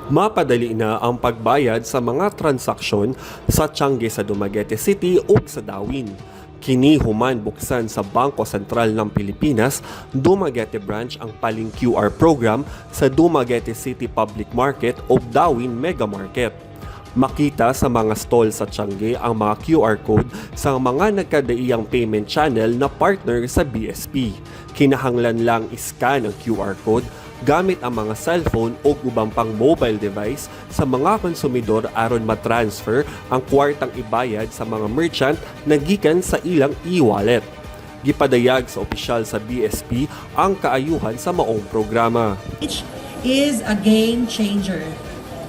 Mapadali na ang pagbayad sa mga transaksyon sa Tiangge sa Dumaguete City o sa Dawin. Kini human buksan sa Bangko Sentral ng Pilipinas, Dumaguete Branch ang paling QR program sa Dumaguete City Public Market o Dawin Mega Market. Makita sa mga stall sa Tiangge ang mga QR code sa mga nagkadaiyang payment channel na partner sa BSP. Kinahanglan lang iscan ang QR code gamit ang mga cellphone o ubang pang mobile device sa mga konsumidor aron matransfer ang kwartang ibayad sa mga merchant na gikan sa ilang e-wallet. Gipadayag sa opisyal sa BSP ang kaayuhan sa maong programa. Which is a game changer.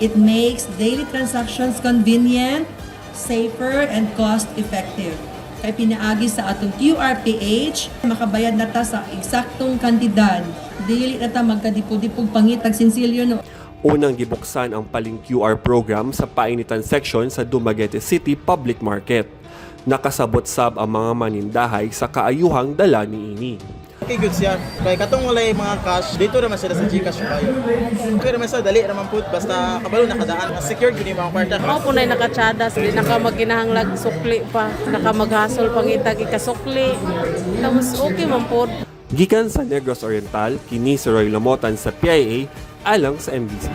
It makes daily transactions convenient, safer, and cost-effective. Kay pinaagi sa atong QRPH, makabayad na ta sa eksaktong kantidad. Dili na ta magkadipog-dipog pangitag sinsilyo no. Unang gibuksan ang paling QR program sa Painitan Section sa Dumaguete City Public Market. Nakasabot sab ang mga manindahay sa kaayuhang dala niini. Okay, good siya. Kaya katong walay mga cash, dito naman sila sa Gcash kayo. Okay naman sa dali naman po, basta kabalo nakadaan. Secured yun yung mga kwarta. Ako po na nakatsadas, di naka magkinahanglag sukli pa, naka maghasol pangitag ikasukli. Tapos okay man po. Gikan sa Negros Oriental, kini si Roy Lamotan sa PIA alang sa MBC.